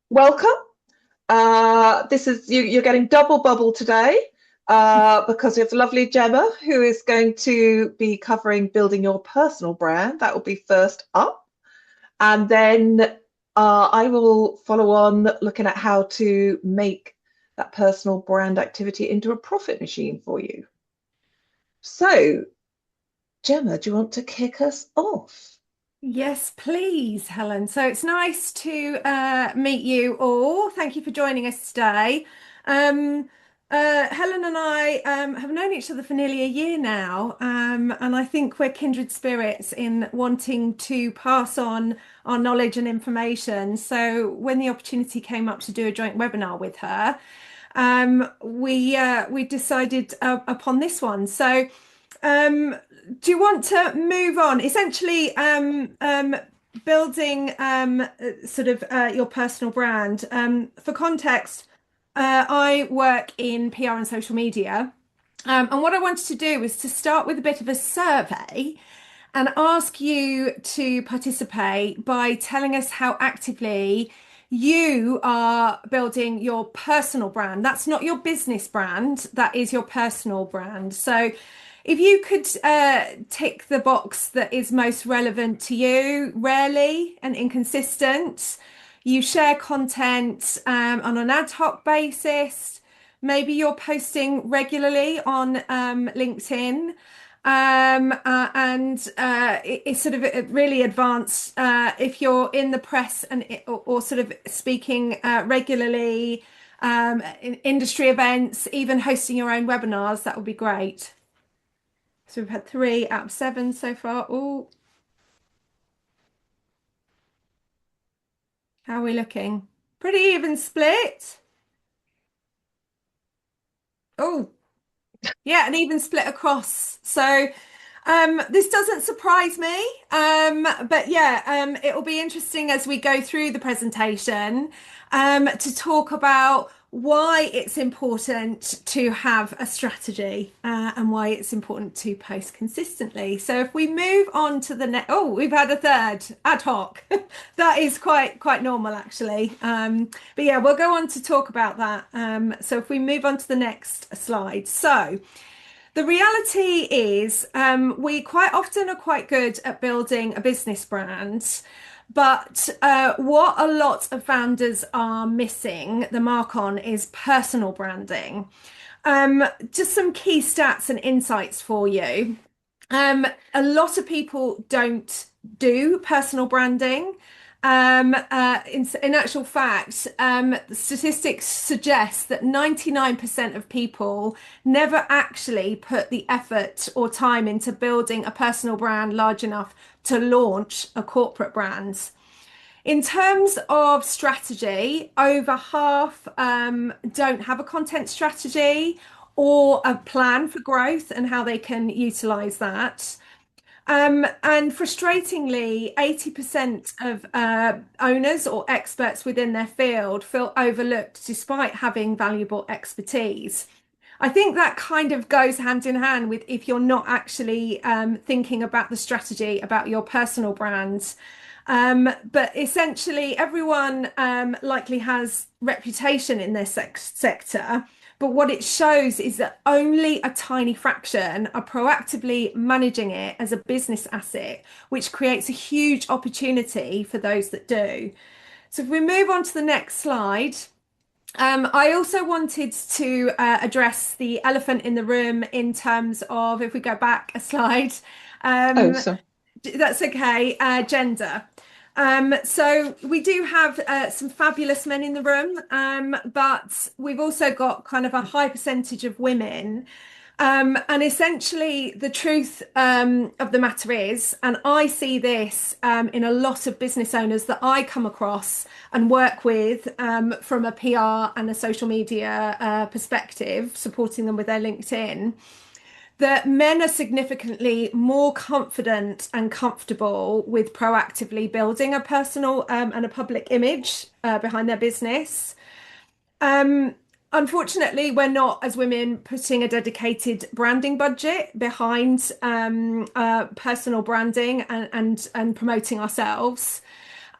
Welcome. This is you're getting double bubble today because we have the lovely Gemma who is going to be covering building your personal brand. That will be first up, and then I will follow on looking at how to make that personal brand activity into a profit machine for you. So, Gemma, do you want to kick us off? Yes, please, Helen. So it's nice to meet you all. Thank you for joining us today. Um, Helen and I have known each other for nearly a year now, and I think we're kindred spirits in wanting to pass on our knowledge and information. So when the opportunity came up to do a joint webinar with her, we decided upon this one. So. Um, do you want to move on? Essentially, building your personal brand. For context, I work in PR and social media. And what I wanted to do was to start with a bit of a survey and ask you to participate by telling us how actively you are building your personal brand. That's not your business brand, that is your personal brand. So if you could tick the box that is most relevant to you, rarely and inconsistent, you share content on an ad hoc basis, maybe you're posting regularly on LinkedIn. It's sort of really advanced if you're in the press or sort of speaking regularly in industry events, even hosting your own webinars, that would be great. So we've had 3 out of 7 so far. Oh, how are we looking? Pretty even split. Oh, yeah, an even split across. So this doesn't surprise me. But yeah, it will be interesting as we go through the presentation to talk about why it's important to have a strategy and why it's important to post consistently. So if we move on to the next, oh, we've had a third ad hoc. That is quite normal actually. But yeah, we'll go on to talk about that. So if we move on to the next slide. So. The reality is, we quite often are quite good at building a business brand, but what a lot of founders are missing the mark on is personal branding. Just some key stats and insights for you. A lot of people don't do personal branding. In actual fact, the statistics suggest that 99% of people never actually put the effort or time into building a personal brand large enough to launch a corporate brand. In terms of strategy, over half don't have a content strategy or a plan for growth and how they can utilize that. And frustratingly, 80% of owners or experts within their field feel overlooked despite having valuable expertise. I think that kind of goes hand in hand with if you're not actually thinking about the strategy about your personal brand. But essentially, everyone likely has reputation in their sector. But what it shows is that only a tiny fraction are proactively managing it as a business asset, which creates a huge opportunity for those that do. So if we move on to the next slide, I also wanted to address the elephant in the room in terms of, if we go back a slide, Oh, um, sorry. that's okay, gender. So we do have some fabulous men in the room, but we've also got kind of a high percentage of women. And essentially, the truth of the matter is, and I see this in a lot of business owners that I come across and work with from a PR and a social media perspective, supporting them with their LinkedIn, that men are significantly more confident and comfortable with proactively building a personal and a public image behind their business. Um, Unfortunately, we're not, as women, putting a dedicated branding budget behind personal branding and promoting ourselves.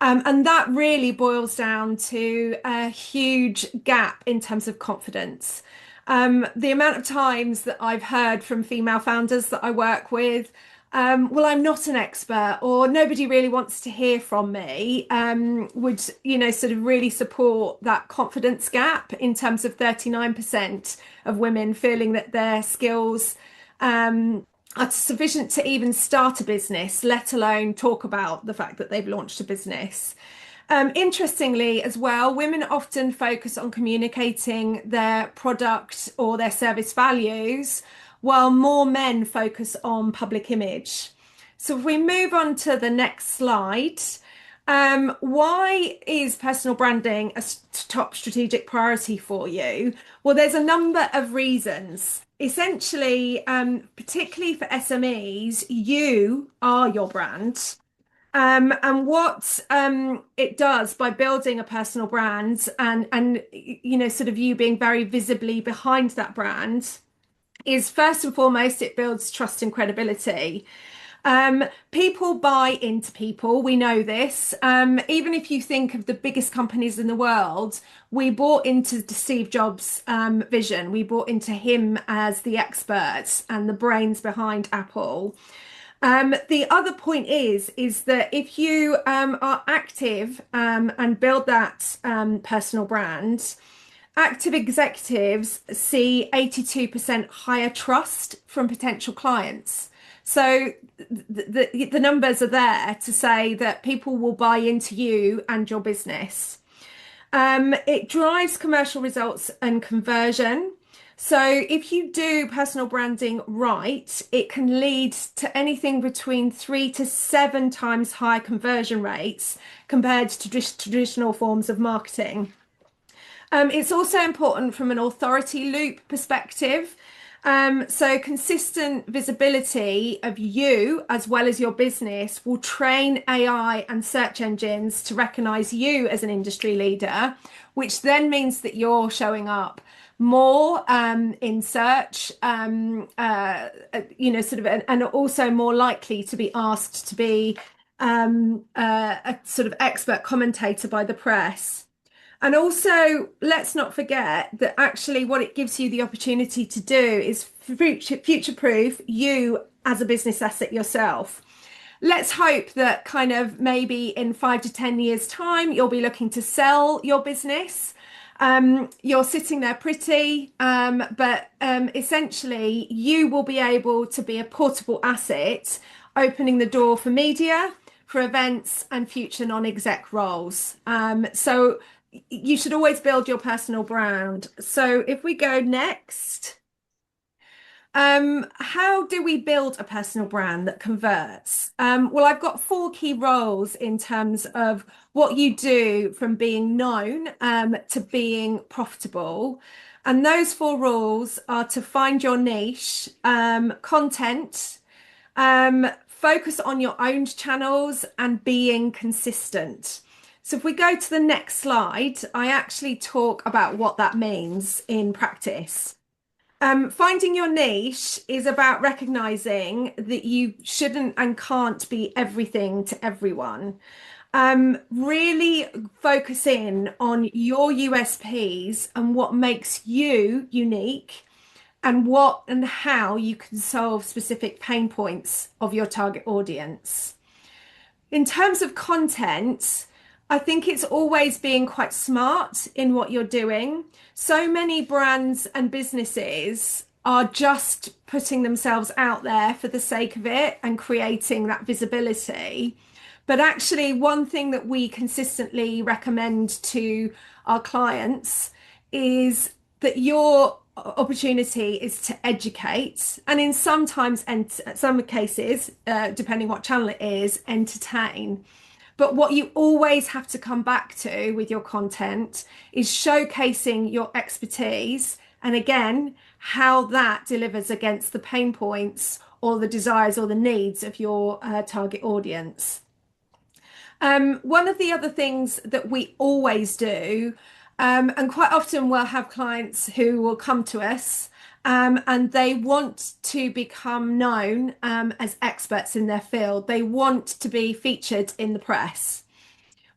And that really boils down to a huge gap in terms of confidence. The amount of times that I've heard from female founders that I work with, well, I'm not an expert, or nobody really wants to hear from me, would, sort of really support that confidence gap in terms of 39% of women feeling that their skills are sufficient to even start a business, let alone talk about the fact that they've launched a business. Interestingly, as well, women often focus on communicating their product or their service values, while more men focus on public image. So if we move on to the next slide, why is personal branding a top strategic priority for you? Well, there's a number of reasons. Essentially, particularly for SMEs, you are your brand. And what it does by building a personal brand and sort of you being very visibly behind that brand is, first and foremost, it builds trust and credibility. People buy into people. We know this. Even if you think of the biggest companies in the world, we bought into Steve Jobs' vision. We bought into him as the expert and the brains behind Apple. The other point is that if you are active and build that personal brand, active executives see 82% higher trust from potential clients. So the numbers are there to say that people will buy into you and your business. It drives commercial results and conversion. So if you do personal branding right, it can lead to anything between 3 to 7 times higher conversion rates compared to traditional forms of marketing. It's also important from an authority loop perspective. So consistent visibility of you as well as your business will train AI and search engines to recognize you as an industry leader, which then means that you're showing up more in search, sort of, and also more likely to be asked to be a sort of expert commentator by the press. And also, let's not forget that actually what it gives you the opportunity to do is future-proof you as a business asset yourself. Let's hope that kind of maybe in 5 to 10 years' time, you'll be looking to sell your business. You're sitting there pretty, but essentially you will be able to be a portable asset, opening the door for media, for events and future non-exec roles. So you should always build your personal brand. So if we go next, how do we build a personal brand that converts? Well, I've got 4 key roles in terms of what you do from being known to being profitable. And those 4 rules are to find your niche, content, focus on your owned channels, and being consistent. So if we go to the next slide, I actually talk about what that means in practice. Finding your niche is about recognizing that you shouldn't and can't be everything to everyone. Really focus in on your USPs and what makes you unique, and what and how you can solve specific pain points of your target audience. In terms of content, I think it's always being quite smart in what you're doing. So many brands and businesses are just putting themselves out there for the sake of it and creating that visibility. But actually, one thing that we consistently recommend to our clients is that your opportunity is to educate, and in some cases, depending what channel it is, entertain. But what you always have to come back to with your content is showcasing your expertise, and again, how that delivers against the pain points or the desires or the needs of your target audience. One of the other things that we always do, and quite often we'll have clients who will come to us and they want to become known as experts in their field. They want to be featured in the press.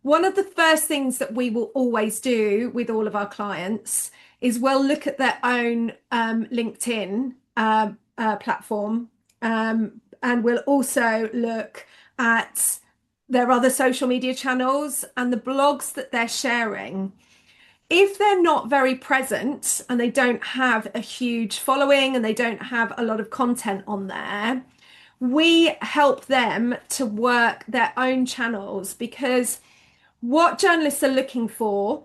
one of the first things that we will always do with all of our clients is we'll look at their own LinkedIn platform, and we'll also look at their other social media channels and the blogs that they're sharing. If they're not very present and they don't have a huge following and they don't have a lot of content on there, we help them to work their own channels, because what journalists are looking for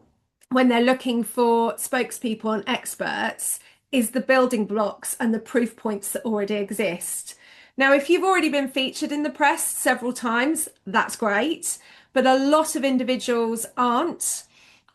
when they're looking for spokespeople and experts is the building blocks and the proof points that already exist. Now, if you've already been featured in the press several times, that's great, but a lot of individuals aren't.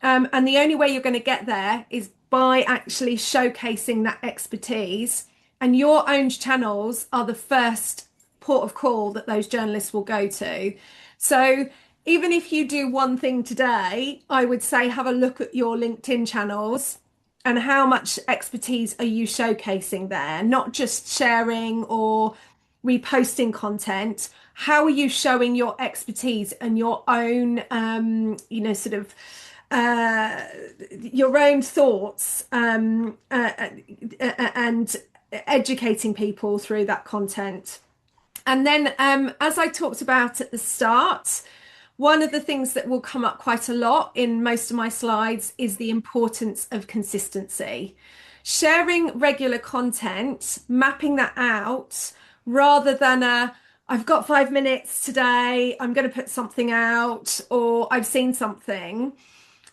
And the only way you're going to get there is by actually showcasing that expertise. And your own channels are the first port of call that those journalists will go to. So even if you do one thing today, I would say have a look at your LinkedIn channels and how much expertise are you showcasing there, not just sharing or reposting content. How are you showing your expertise and your own, your own thoughts, and educating people through that content? And then, as I talked about at the start, one of the things that will come up quite a lot in most of my slides is the importance of consistency. Sharing regular content, mapping that out, rather than I've got 5 minutes today, I'm going to put something out, or I've seen something.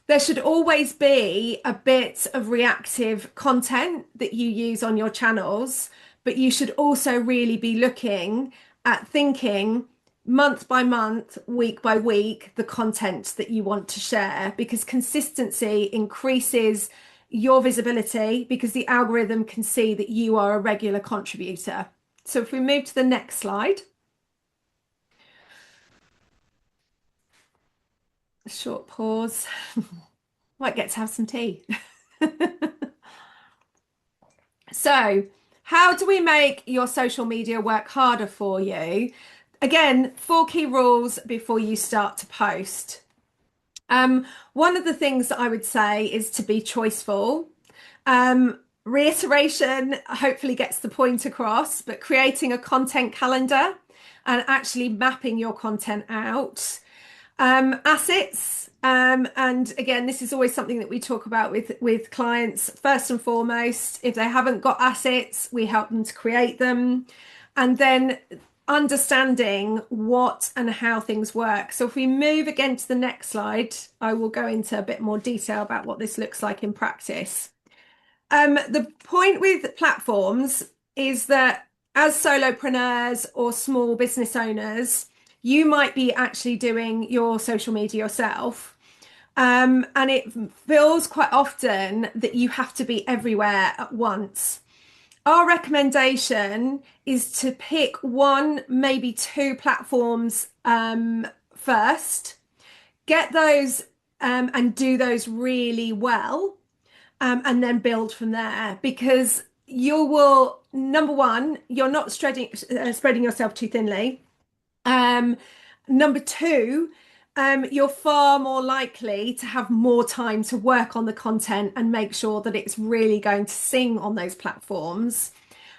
There should always be a bit of reactive content that you use on your channels, but you should also really be looking at thinking month by month, week by week, the content that you want to share, because consistency increases your visibility because the algorithm can see that you are a regular contributor. So if we move to the next slide. A short pause. Might get to have some tea. So, how do we make your social media work harder for you? Again, 4 key rules before you start to post. One of the things that I would say is to be choiceful. Reiteration hopefully gets the point across, but creating a content calendar and actually mapping your content out. Assets, and again, this is always something that we talk about with clients. First and foremost, if they haven't got assets, we help them to create them, and then understanding what and how things work. So if we move again to the next slide, I will go into a bit more detail about what this looks like in practice. The point with platforms is that as solopreneurs or small business owners, you might be actually doing your social media yourself. And it feels quite often that you have to be everywhere at once. Our recommendation is to pick 1, maybe 2 platforms first, get those and do those really well, and then build from there, because you will, number one, you're not spreading yourself too thinly. Number 2, you're far more likely to have more time to work on the content and make sure that it's really going to sing on those platforms.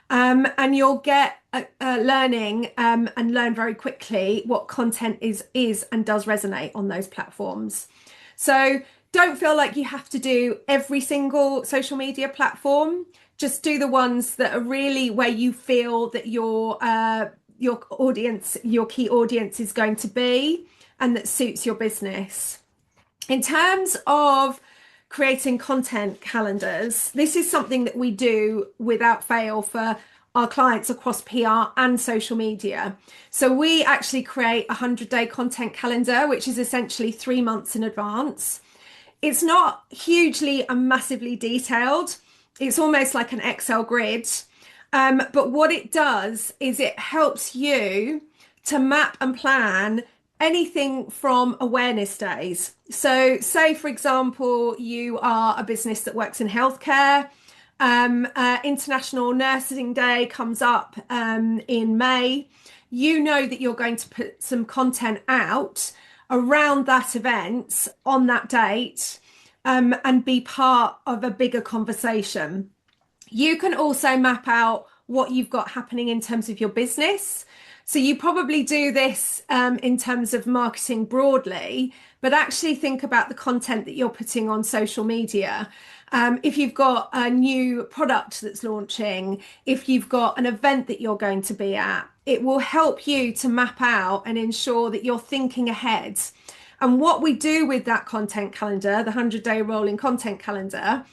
And you'll get learning and learn very quickly what content is and does resonate on those platforms. So don't feel like you have to do every single social media platform. Just do the ones that are really where you feel that your audience, your key audience is going to be, and that suits your business. In terms of creating content calendars, this is something that we do without fail for our clients across PR and social media. So we actually create a 100-day content calendar, which is essentially 3 months in advance. It's not hugely and massively detailed. It's almost like an Excel grid. But what it does is it helps you to map and plan anything from awareness days. So say, for example, you are a business that works in healthcare. International Nursing Day comes up in May. You know that you're going to put some content out around that event on that date, and be part of a bigger conversation. You can also map out what you've got happening in terms of your business. So you probably do this in terms of marketing broadly, but actually think about the content that you're putting on social media. If you've got a new product that's launching, if you've got an event that you're going to be at, it will help you to map out and ensure that you're thinking ahead. And what we do with that content calendar, the 100-day rolling content calendar,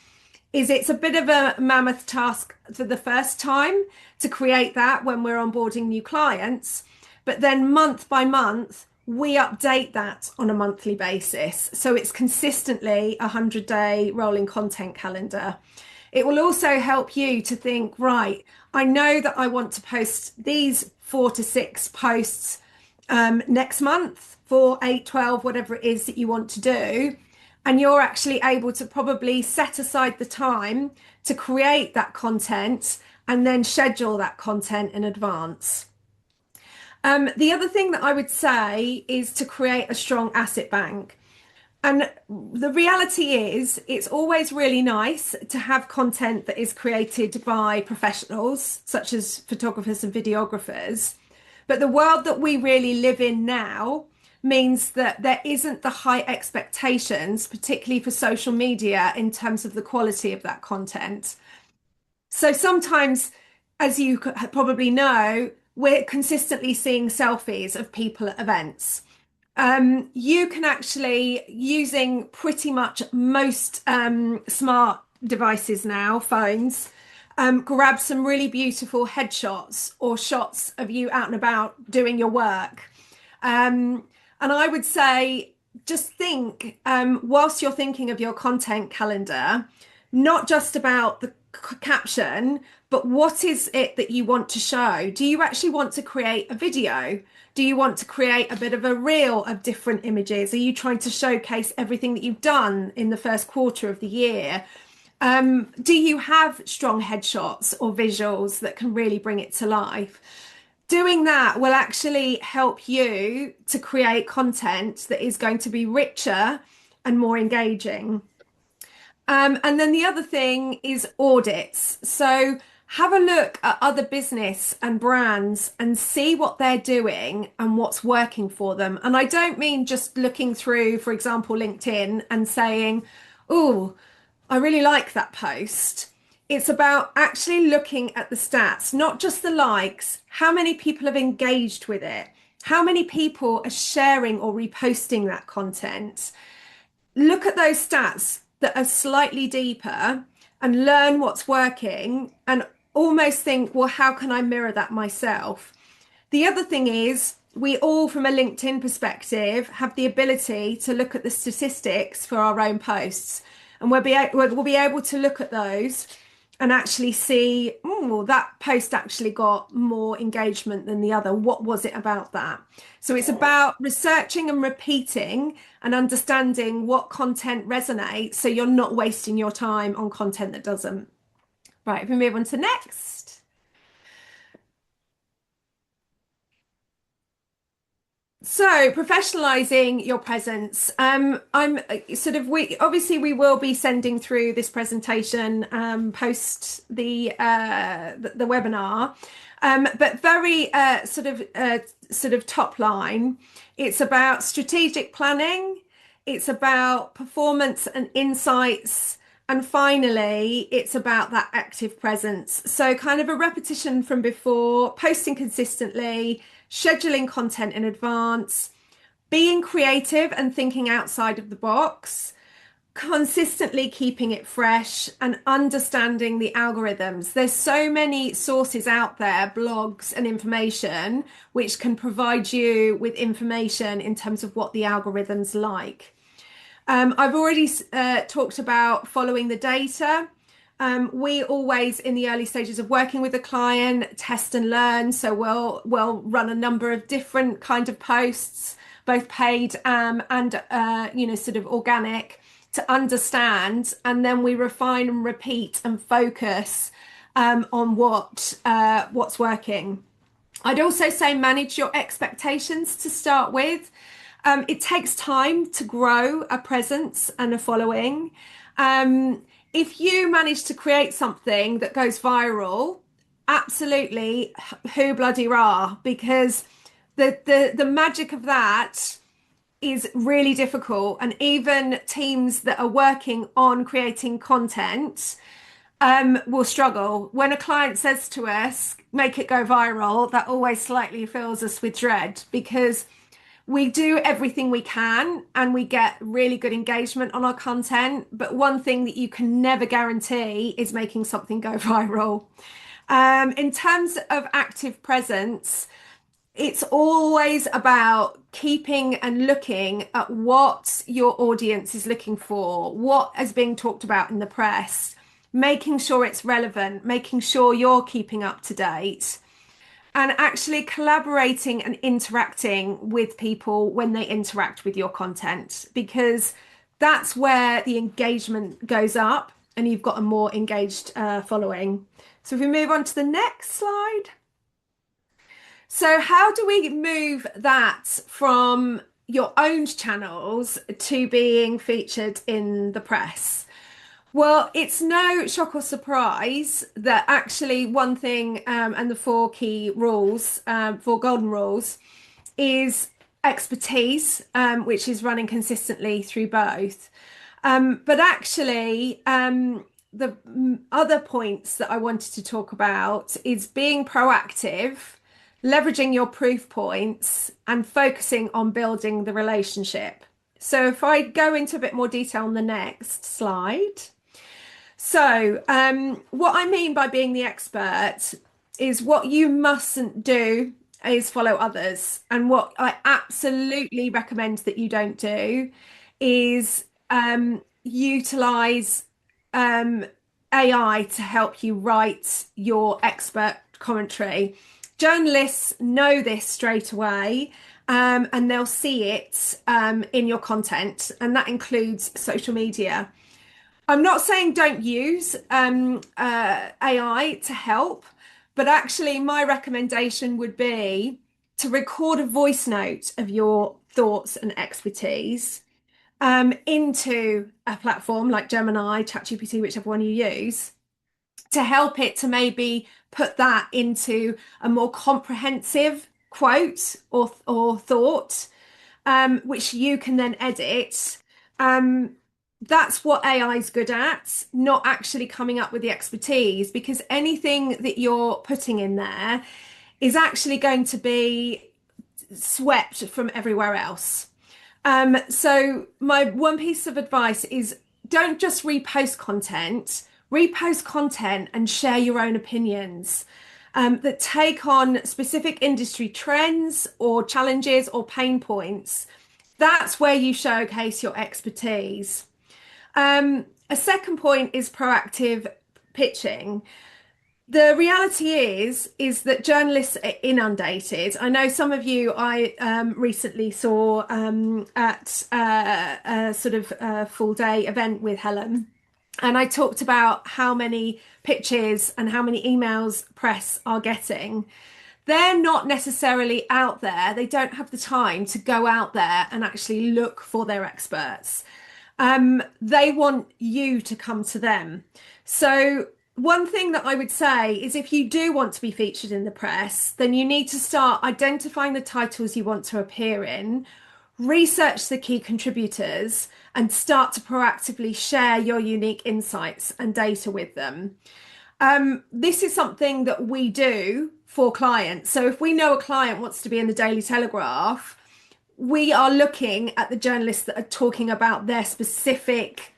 is it's a bit of a mammoth task for the first time to create that when we're onboarding new clients. But then month by month, we update that on a monthly basis. So it's consistently a 100-day rolling content calendar. It will also help you to think, right, I know that I want to post these 4 to 6 posts next month, 4, 8, 12, whatever it is that you want to do. And you're actually able to probably set aside the time to create that content and then schedule that content in advance. The other thing that I would say is to create a strong asset bank. And the reality is, it's always really nice to have content that is created by professionals, such as photographers and videographers. But the world that we really live in now means that there isn't the high expectations, particularly for social media, in terms of the quality of that content. So sometimes, as you probably know, we're consistently seeing selfies of people at events. You can actually, using pretty much most smart devices now, phones, grab some really beautiful headshots or shots of you out and about doing your work. And I would say, just think, whilst you're thinking of your content calendar, not just about the caption, but what is it that you want to show? Do you actually want to create a video? Do you want to create a bit of a reel of different images? Are you trying to showcase everything that you've done in the first quarter of the year? Do you have strong headshots or visuals that can really bring it to life? Doing that will actually help you to create content that is going to be richer and more engaging. And then the other thing is audits. So have a look at other business and brands and see what they're doing and what's working for them. And I don't mean just looking through, for example, LinkedIn and saying, oh, I really like that post. It's about actually looking at the stats, not just the likes, how many people have engaged with it, how many people are sharing or reposting that content. Look at those stats that are slightly deeper and learn what's working and almost think, well, how can I mirror that myself? The other thing is, we all, from a LinkedIn perspective, have the ability to look at the statistics for our own posts. And we'll be able to look at those and actually see, oh, that post actually got more engagement than the other. What was it about that? So it's about researching and repeating and understanding what content resonates so you're not wasting your time on content that doesn't. Right, if we move on to next. So professionalizing your presence. I'm sort of we will be sending through this presentation post the webinar, but very sort of top line. It's about strategic planning. It's about performance and insights. And finally, it's about that active presence. So kind of a repetition from before, posting consistently, scheduling content in advance, being creative and thinking outside of the box, consistently keeping it fresh and understanding the algorithms. There's so many sources out there, blogs and information, which can provide you with information in terms of what the algorithms like. I've already talked about following the data. We always, in the early stages of working with a client, test and learn. So we'll run a number of different kind of posts, both paid and sort of organic, to understand, and then we refine and repeat and focus on what's working. I'd also say manage your expectations to start with. It takes time to grow a presence and a following. Um, if you manage to create something that goes viral, absolutely, who bloody rah, because the magic of that is really difficult. And even teams that are working on creating content will struggle. When a client says to us, make it go viral, that always slightly fills us with dread because we do everything we can and we get really good engagement on our content. But one thing that you can never guarantee is making something go viral. In terms of active presence, it's always about keeping and looking at what your audience is looking for, what is being talked about in the press, making sure it's relevant, making sure you're keeping up to date, and actually collaborating and interacting with people when they interact with your content, because that's where the engagement goes up and you've got a more engaged following. So if we move on to the next slide. So how do we move that from your owned channels to being featured in the press? Well, it's no shock or surprise that actually one thing, and the four key rules, four golden rules, is expertise, which is running consistently through both. But actually, the other points that I wanted to talk about is being proactive, leveraging your proof points, and focusing on building the relationship. So if I go into a bit more detail on the next slide. So what I mean by being the expert is what you mustn't do is follow others. And what I absolutely recommend that you don't do is utilize AI to help you write your expert commentary. Journalists know this straight away, and they'll see it in your content, and that includes social media. I'm not saying don't use AI to help, but actually my recommendation would be to record a voice note of your thoughts and expertise into a platform like Gemini, ChatGPT, whichever one you use, to help it to maybe put that into a more comprehensive quote or thought, which you can then edit. That's what AI is good at, not actually coming up with the expertise, because anything that you're putting in there is actually going to be swept from everywhere else. So my one piece of advice is don't just repost content and share your own opinions that take on specific industry trends or challenges or pain points. That's where you showcase your expertise. A second point is proactive pitching. The reality is that journalists are inundated. I know some of you I recently saw at a sort of full day event with Helen, and I talked about how many pitches and how many emails press are getting. They're not necessarily out there. They don't have the time to go out there and actually look for their experts. They want you to come to them. So one thing that I would say is if you do want to be featured in the press, then you need to start identifying the titles you want to appear in, research the key contributors, and start to proactively share your unique insights and data with them. This is something that we do for clients. So if we know a client wants to be in the Daily Telegraph, we are looking at the journalists that are talking about their specific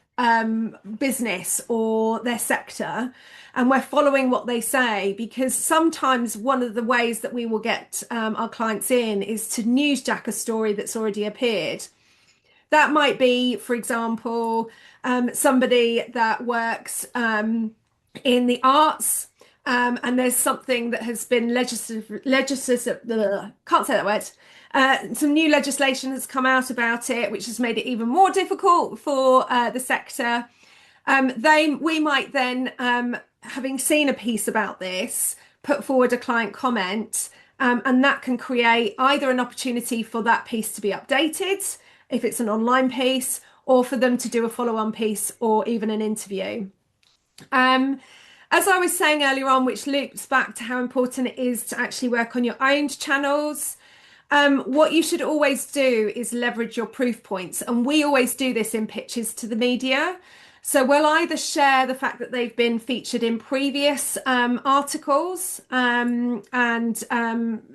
business or their sector, and we're following what they say, because sometimes one of the ways that we will get our clients in is to newsjack a story that's already appeared. That might be, for example, somebody that works in the arts, and there's something that has been can't say that word. Some new legislation has come out about it, which has made it even more difficult for the sector. We might then, having seen a piece about this, put forward a client comment And that can create either an opportunity for that piece to be updated, if it's an online piece, or for them to do a follow-on piece or even an interview. As I was saying earlier on, which loops back to how important it is to actually work on your owned channels. What you should always do is leverage your proof points. And we always do this in pitches to the media. So we'll either share the fact that they've been featured in previous articles and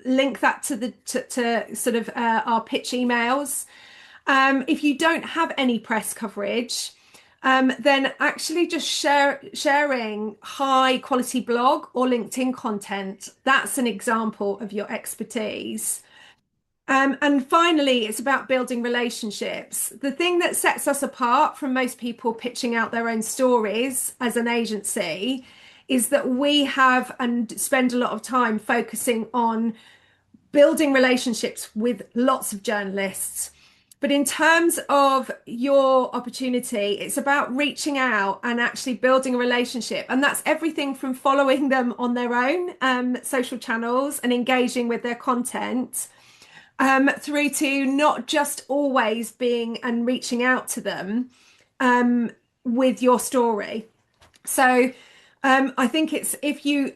link that to sort of our pitch emails. If you don't have any press coverage, then actually just sharing high quality blog or LinkedIn content. That's an example of your expertise. And finally, it's about building relationships. The thing that sets us apart from most people pitching out their own stories as an agency is that we have and spend a lot of time focusing on building relationships with lots of journalists. But in terms of your opportunity, it's about reaching out and actually building a relationship. And that's everything from following them on their own social channels and engaging with their content, through to not just always being and reaching out to them with your story. So I think it's, if you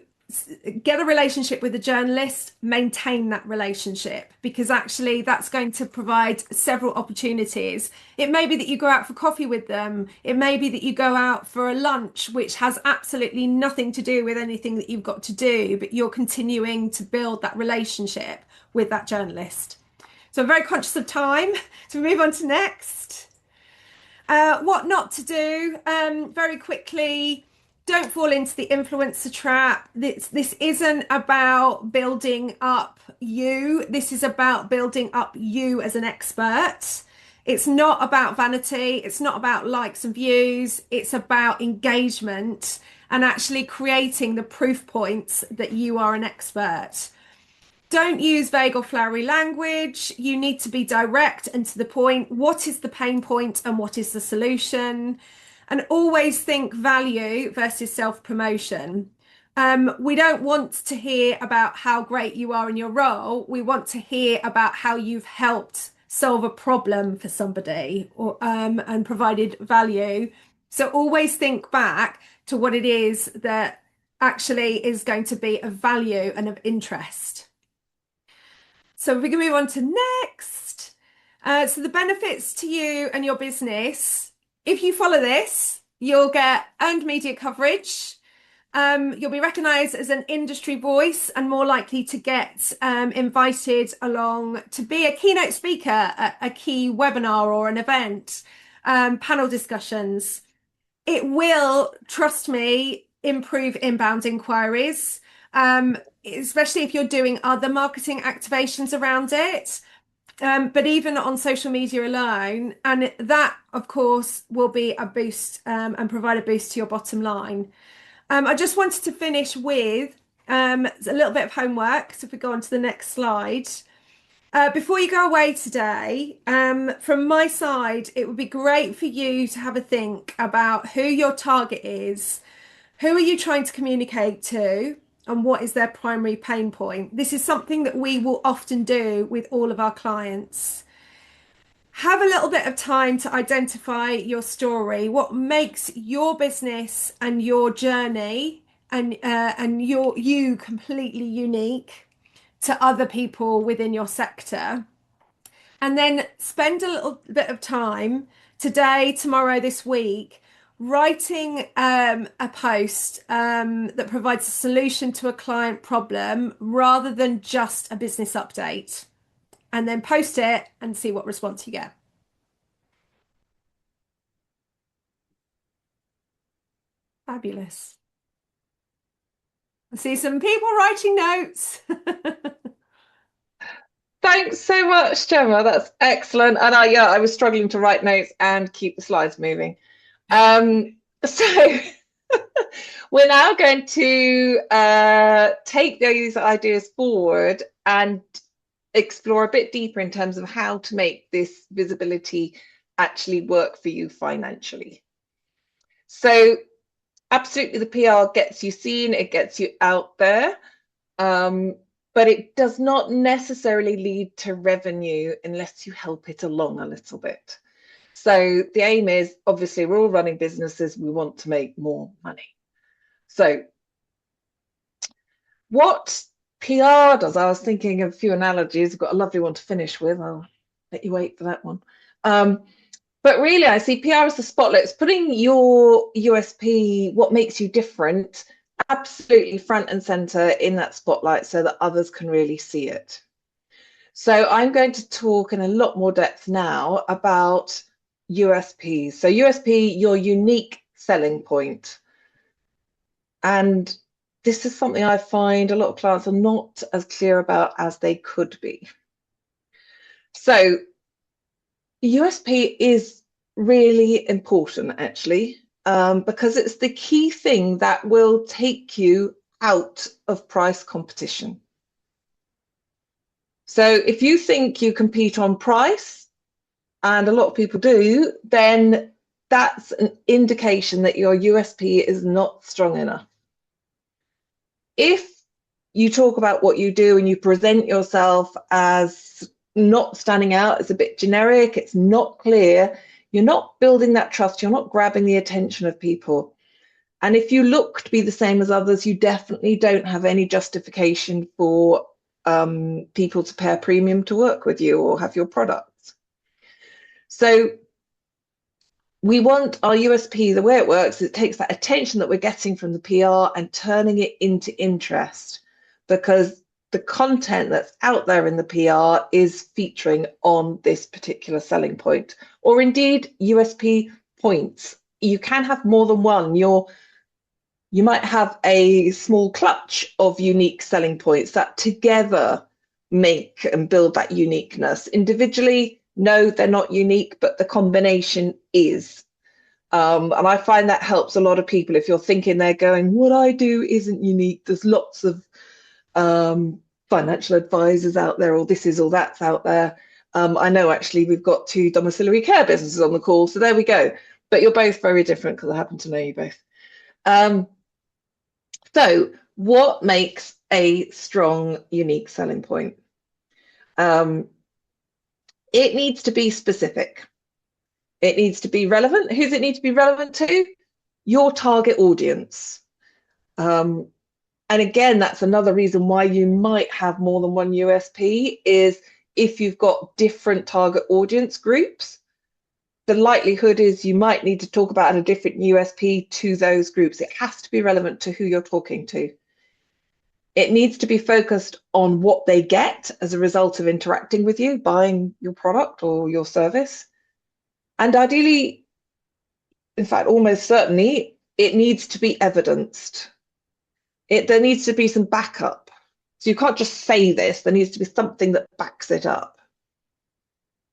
get a relationship with a journalist, maintain that relationship, because actually that's going to provide several opportunities. It may be that you go out for coffee with them. It may be that you go out for a lunch, which has absolutely nothing to do with anything that you've got to do, but you're continuing to build that relationship with that journalist. So I'm very conscious of time, so we move on to next. What not to do, very quickly. Don't fall into the influencer trap. This isn't about building up you. This is about building up you as an expert. It's not about vanity. It's not about likes and views. It's about engagement and actually creating the proof points that you are an expert. Don't use vague or flowery language. You need to be direct and to the point. What is the pain point and what is the solution? And always think value versus self-promotion. We don't want to hear about how great you are in your role. We want to hear about how you've helped solve a problem for somebody or and provided value. So always think back to what it is that actually is going to be of value and of interest. So we can move on to next. So the benefits to you and your business. If you follow this, you'll get earned media coverage. You'll be recognised as an industry voice and more likely to get invited along to be a keynote speaker at a key webinar or an event, panel discussions. It will, trust me, improve inbound inquiries, especially if you're doing other marketing activations around it. But even on social media alone, and that, of course, will be a boost and provide a boost to your bottom line. I just wanted to finish with a little bit of homework. So if we go on to the next slide. Before you go away today, from my side, it would be great for you to have a think about who your target is, who are you trying to communicate to, and what is their primary pain point. This is something that we will often do with all of our clients. Have a little bit of time to identify your story, what makes your business and your journey and you completely unique to other people within your sector. And then spend a little bit of time today, tomorrow, this week, writing a post that provides a solution to a client problem rather than just a business update, and then post it and see what response you get. Fabulous. I see some people writing notes. Thanks so much, Gemma. That's excellent. And I was struggling to write notes and keep the slides moving. So we're now going to take those ideas forward and explore a bit deeper in terms of how to make this visibility actually work for you financially. So absolutely, the PR gets you seen, it gets you out there. but it does not necessarily lead to revenue unless you help it along a little bit. So the aim is, obviously, we're all running businesses, we want to make more money. So what PR does, I was thinking of a few analogies, I've got a lovely one to finish with, I'll let you wait for that one. But really, I see PR as the spotlight. It's putting your USP, what makes you different, absolutely front and center in that spotlight so that others can really see it. So I'm going to talk in a lot more depth now about USPs. So USP, your unique selling point. And this is something I find a lot of clients are not as clear about as they could be. So USP is really important, actually, because it's the key thing that will take you out of price competition. So if you think you compete on price, and a lot of people do, then that's an indication that your USP is not strong enough. If you talk about what you do and you present yourself as not standing out, it's a bit generic, it's not clear, you're not building that trust, you're not grabbing the attention of people. And if you look to be the same as others, you definitely don't have any justification for people to pay a premium to work with you or have your products. So we want our USP, the way it works, it takes that attention that we're getting from the PR and turning it into interest, because the content that's out there in the PR is featuring on this particular selling point, or indeed USP points. You can have more than one. You might have a small clutch of unique selling points that together make and build that uniqueness. Individually, no, they're not unique, but the combination is. And I find that helps a lot of people. If you're thinking they're going, what I do isn't unique, there's lots of financial advisors out there, or this is or that's out there. I know actually we've got 2 domiciliary care businesses on the call, so there we go. But you're both very different because I happen to know you both. So what makes a strong, unique selling point? It needs to be specific. It needs to be relevant. Who does it need to be relevant to? Your target audience. And again, that's another reason why you might have more than one USP, is if you've got different target audience groups, the likelihood is you might need to talk about a different USP to those groups. It has to be relevant to who you're talking to. It needs to be focused on what they get as a result of interacting with you, buying your product or your service. And ideally, in fact, almost certainly, it needs to be evidenced. There needs to be some backup. So you can't just say this, there needs to be something that backs it up.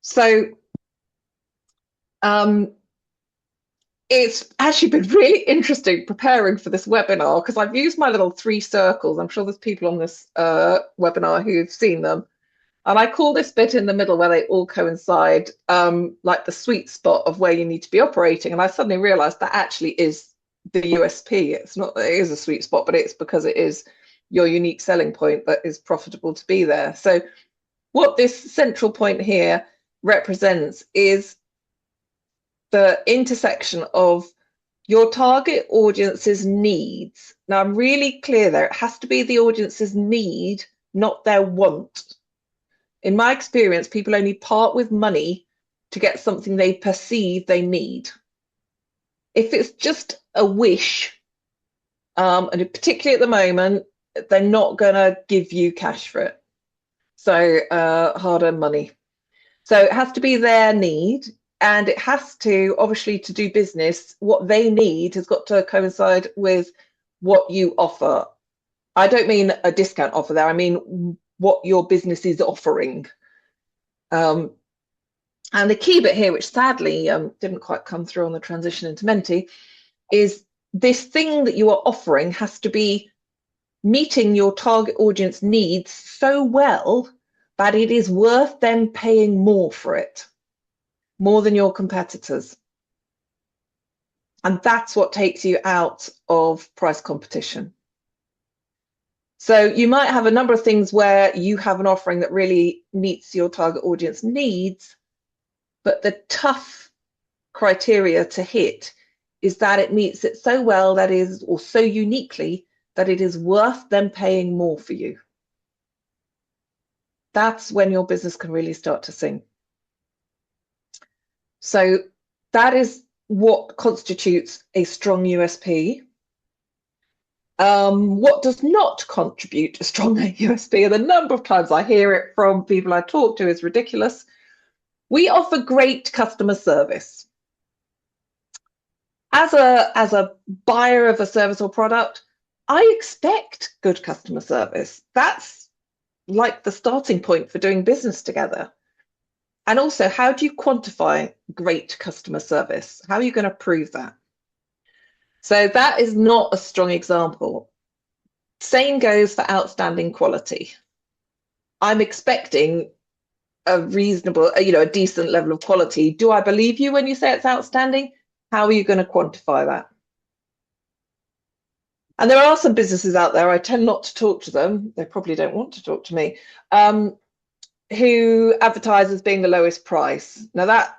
So it's actually been really interesting preparing for this webinar, because I've used my little 3 circles. I'm sure there's people on this webinar who've seen them. And I call this bit in the middle where they all coincide, like the sweet spot of where you need to be operating. And I suddenly realized that actually is the USP. It's not that it is a sweet spot, but it's because it is your unique selling point that is profitable to be there. So what this central point here represents is the intersection of your target audience's needs. Now, I'm really clear there. It has to be the audience's need, not their want. In my experience, people only part with money to get something they perceive they need. If it's just a wish, and particularly at the moment, they're not going to give you cash for it. So hard-earned money. So it has to be their need, and it has to, obviously, to do business, what they need has got to coincide with what you offer. I don't mean a discount offer there. I mean what your business is offering. And the key bit here, which sadly didn't quite come through on the transition into Menti, is this thing that you are offering has to be meeting your target audience needs so well that it is worth them paying more for it, more than your competitors. And that's what takes you out of price competition. So you might have a number of things where you have an offering that really meets your target audience needs, but the tough criteria to hit is that it meets it so well that is, or so uniquely, that it is worth them paying more for you. That's when your business can really start to sing. So that is what constitutes a strong USP. What does not contribute to strong USP, and the number of times I hear it from people I talk to is ridiculous. We offer great customer service. As a buyer of a service or product, I expect good customer service. That's like the starting point for doing business together. And also, how do you quantify great customer service? How are you going to prove that? So that is not a strong example. Same goes for outstanding quality. I'm expecting a reasonable, a decent level of quality. Do I believe you when you say it's outstanding? How are you going to quantify that? And there are some businesses out there, I tend not to talk to them, they probably don't want to talk to me, who advertise as being the lowest price. Now that,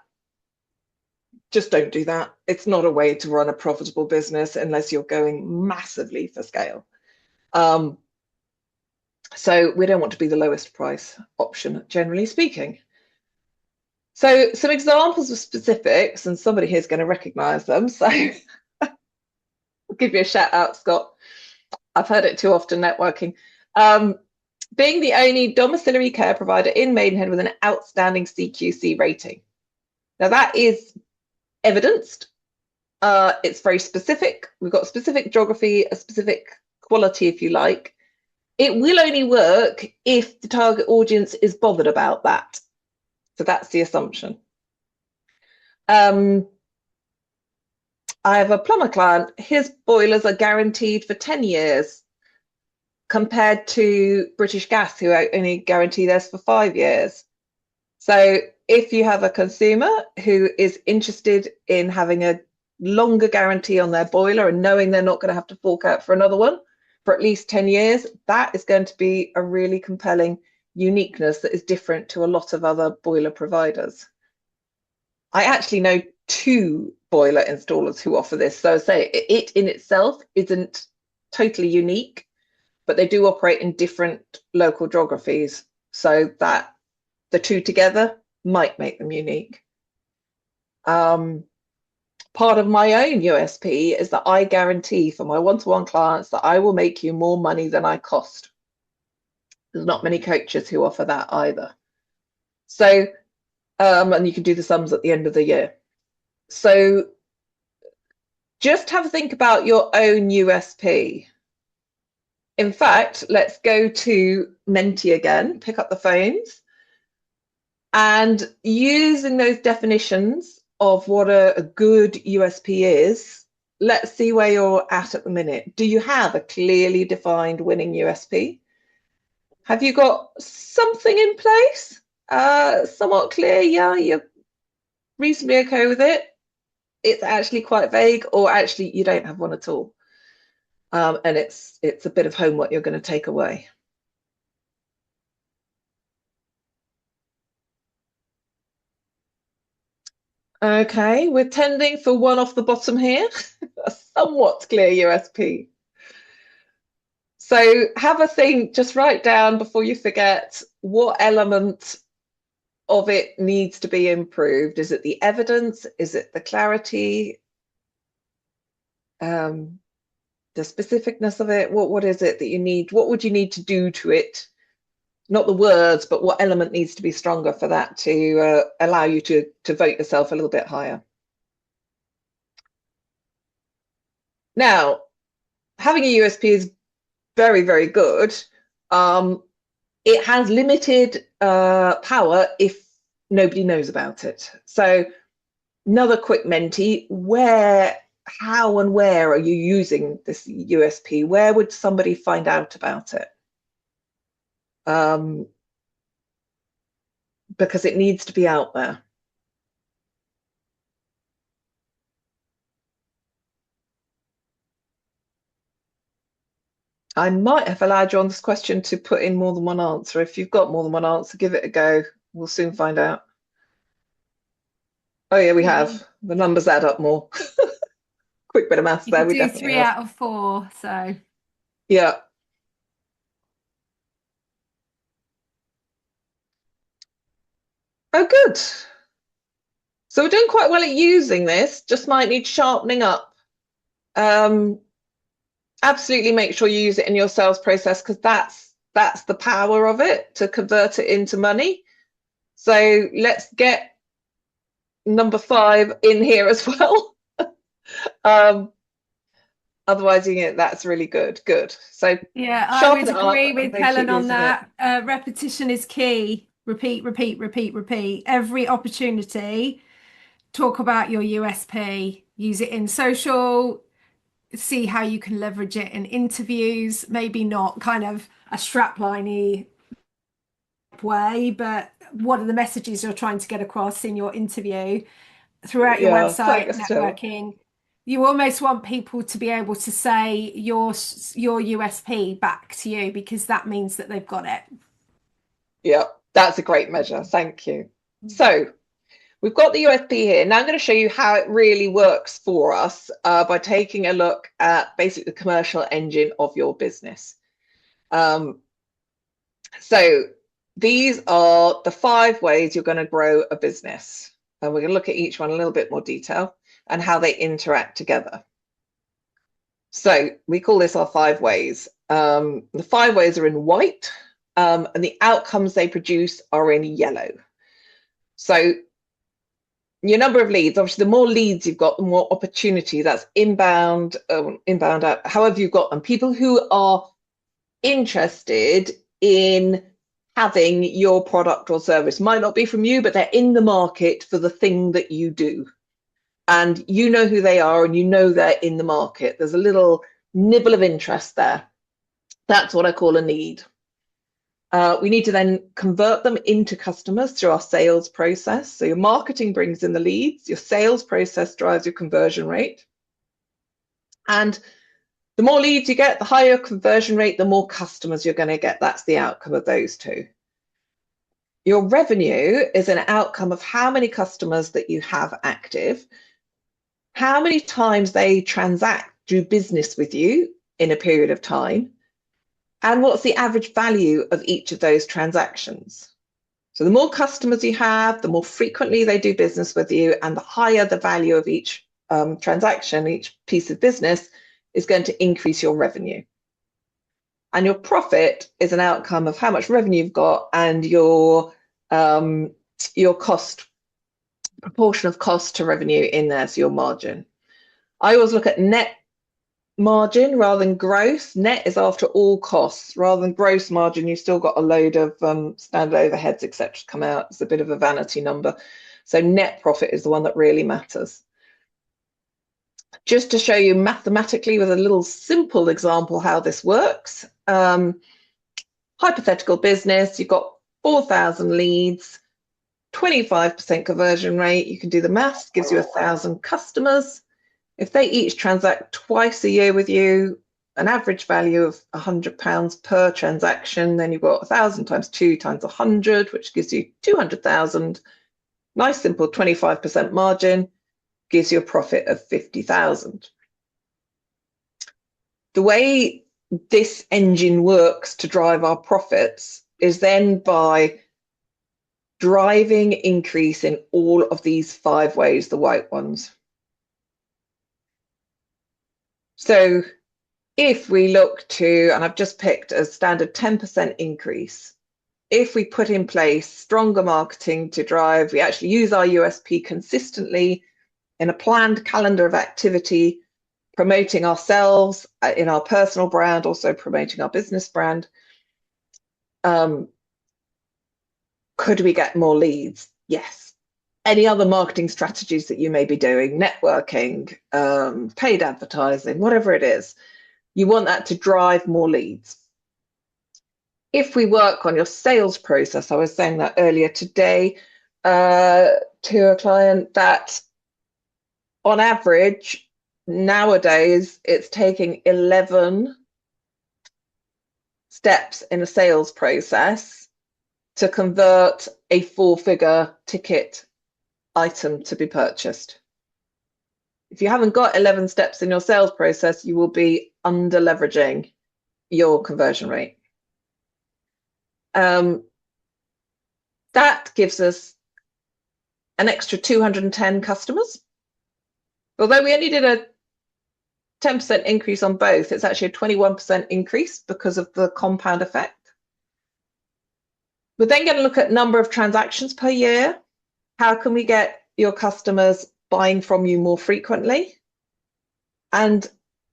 just don't do that. It's not a way to run a profitable business unless you're going massively for scale. So we don't want to be the lowest price option, generally speaking. So some examples of specifics, and somebody here is going to recognize them. So I'll give you a shout out, Scott. I've heard it too often networking. Being the only domiciliary care provider in Maidenhead with an outstanding CQC rating. Now that is evidenced. It's very specific. We've got specific geography, a specific quality, if you like. It will only work if the target audience is bothered about that. So that's the assumption. I have a plumber client. His boilers are guaranteed for 10 years compared to British Gas, who only guarantee theirs for 5 years. So if you have a consumer who is interested in having a longer guarantee on their boiler and knowing they're not going to have to fork out for another one for at least 10 years, that is going to be a really compelling uniqueness that is different to a lot of other boiler providers. I actually know 2 boiler installers who offer this. So say it in itself isn't totally unique, but they do operate in different local geographies. So that the 2 together might make them unique. Part of my own USP is that I guarantee for my one-to-one clients that I will make you more money than I cost. There's not many coaches who offer that either. So, and you can do the sums at the end of the year. So just have a think about your own USP. In fact, let's go to Menti again, pick up the phones, and using those definitions of what a good USP is, let's see where you're at the minute. Do you have a clearly defined winning USP? Have you got something in place? Somewhat clear, yeah, you're reasonably okay with it. It's actually quite vague, or actually you don't have one at all. And it's a bit of homework you're going to take away. Okay, we're tending for one off the bottom here, a somewhat clear USP. So have a think, just write down before you forget what element of it needs to be improved. Is it the evidence? Is it the clarity? The specificness of it? What is it that you need? What would you need to do to it? Not the words, but what element needs to be stronger for that to allow you to vote yourself a little bit higher. Now, having a USP is very, very good. It has limited power if nobody knows about it. So another quick Menti, how and where are you using this USP? Where would somebody find out about it? Because it needs to be out there. I might have allowed you on this question to put in more than one answer. If you've got more than one answer, give it a go. We'll soon find out. Oh yeah, we have. The numbers add up more. Quick bit of maths You there, could we do definitely three have. out of four. So Yeah. Oh, good. So we're doing quite well at using this, just might need sharpening up. Um, Absolutely make sure you use it in your sales process because that's the power of it to convert it into money. So let's get number 5 in here as well. um, Otherwise, that's really good. Good. So yeah, I would sharpen it agree up and with then keep Helen on using it. that. Repetition is key. Repeat, repeat, repeat, repeat. Every opportunity, talk about your USP. Use it in social, see how you can leverage it in interviews, maybe not kind of a strapliney way, but what are the messages you're trying to get across in your interview throughout your Yeah, website, focus too. networking? You almost want people to be able to say your USP back to you because that means that they've got it. Yeah, that's a great measure. Thank you. So we've got the USP here. Now I'm going to show you how it really works for us by taking a look at basically the commercial engine of your business. Um, so these are the 5 ways you're going to grow a business. And we're going to look at each one in a little bit more detail and how they interact together. So we call this our 5 ways. The 5 ways are in white, and the outcomes they produce are in yellow. So your number of leads, obviously, the more leads you've got, the more opportunity. That's inbound, inbound out, however you've got them. People who are interested in having your product or service might not be from you, but they're in the market for the thing that you do. And you know who they are and you know they're in the market. There's a little nibble of interest there. That's what I call a need. We need to then convert them into customers through our sales process. So your marketing brings in the leads, your sales process drives your conversion rate. And the more leads you get, the higher conversion rate, the more customers you're going to get. That's the outcome of those two. Your revenue is an outcome of how many customers that you have active, how many times they transact, do business with you in a period of time, and what's the average value of each of those transactions. So the more customers you have, the more frequently they do business with you, and the higher the value of each transaction, each piece of business is going to increase your revenue. And your profit is an outcome of how much revenue you've got and your cost, proportion of cost to revenue in there, so your margin. I always look at net margin rather than gross. Net is after all costs rather than gross margin. You've still got a load of standard overheads, etc. come out. It's a bit of a vanity number. So net profit is the one that really matters. Just to show you mathematically with a little simple example how this works. Hypothetical business, you've got 4,000 leads, 25% conversion rate. You can do the maths, gives you 1,000 customers. If they each transact twice a year with you, an average value of £100 per transaction, then you've got 1,000 times 2 times 100, which gives you 200,000. Nice, simple 25% margin gives you a profit of 50,000. The way this engine works to drive our profits is then by driving increase in all of these 5 ways, the white ones. So if we look to, and I've just picked a standard 10% increase, if we put in place stronger marketing to drive, we actually use our USP consistently in a planned calendar of activity, promoting ourselves in our personal brand, also promoting our business brand. Could we get more leads? Yes. Any other marketing strategies that you may be doing, networking, paid advertising, whatever it is, you want that to drive more leads. If we work on your sales process, I was saying that earlier today to a client that on average, nowadays, it's taking 11 steps in a sales process to convert a 4-figure ticket item to be purchased. If you haven't got 11 steps in your sales process, you will be under leveraging your conversion rate. That gives us an extra 210 customers. Although we only did a 10% increase on both, it's actually a 21% increase because of the compound effect. We're then going to look at number of transactions per year. How can we get your customers buying from you more frequently? And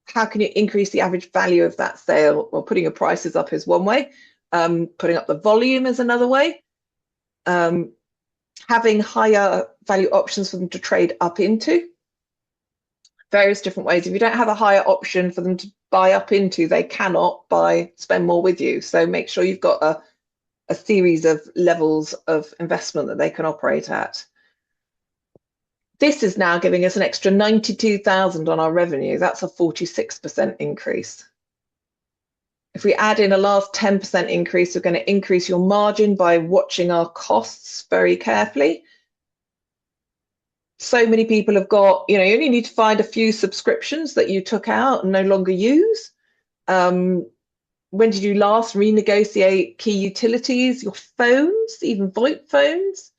how can you increase the average value of that sale? Well, putting your prices up is one way. Putting up the volume is another way. Having higher value options for them to trade up into. Various different ways. If you don't have a higher option for them to buy up into, they cannot spend more with you. So make sure you've got a series of levels of investment that they can operate at. This is now giving us an extra 92,000 on our revenue. That's a 46% increase. If we add in a last 10% increase, we're going to increase your margin by watching our costs very carefully. So many people have got, you only need to find a few subscriptions that you took out and no longer use. When did you last renegotiate key utilities, your phones, even VoIP phones?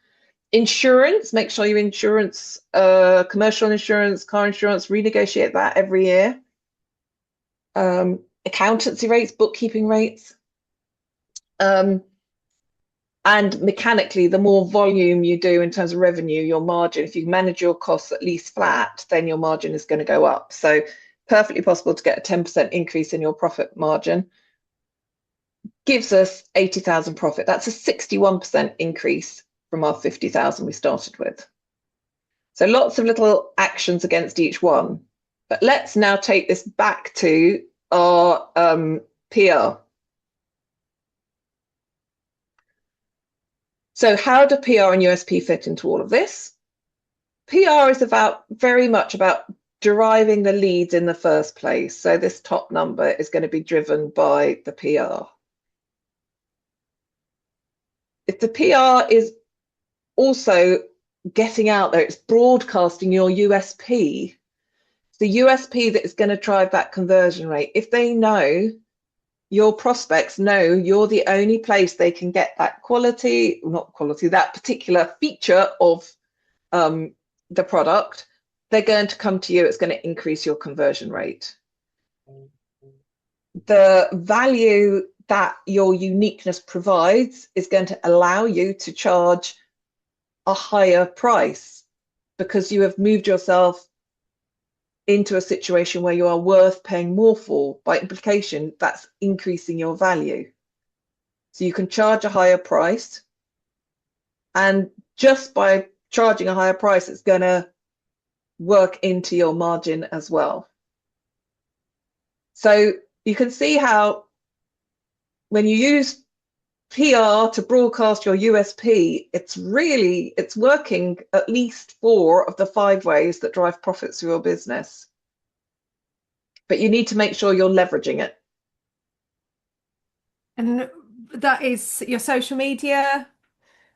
Insurance, make sure your insurance, commercial insurance, car insurance, renegotiate that every year. Accountancy rates, bookkeeping rates. And mechanically, the more volume you do in terms of revenue, your margin, if you manage your costs at least flat, then your margin is going to go up. So perfectly possible to get a 10% increase in your profit margin. Gives us 80,000 profit. That's a 61% increase from our 50,000 we started with. So lots of little actions against each one. But let's now take this back to our PR. So how do PR and USP fit into all of this? PR is very much about deriving the leads in the first place. So this top number is going to be driven by the PR. If the PR is also getting out there, it's broadcasting your USP. The USP that is going to drive that conversion rate. If they know, your prospects know you're the only place they can get that that particular feature of the product, they're going to come to you. It's going to increase your conversion rate. The value that your uniqueness provides is going to allow you to charge a higher price because you have moved yourself into a situation where you are worth paying more for. By implication, that's increasing your value. So you can charge a higher price, and just by charging a higher price, it's going to work into your margin as well. So you can see how when you use PR to broadcast your USP, it's working at least 4 of the 5 ways that drive profits through your business. But you need to make sure you're leveraging it. And that is your social media.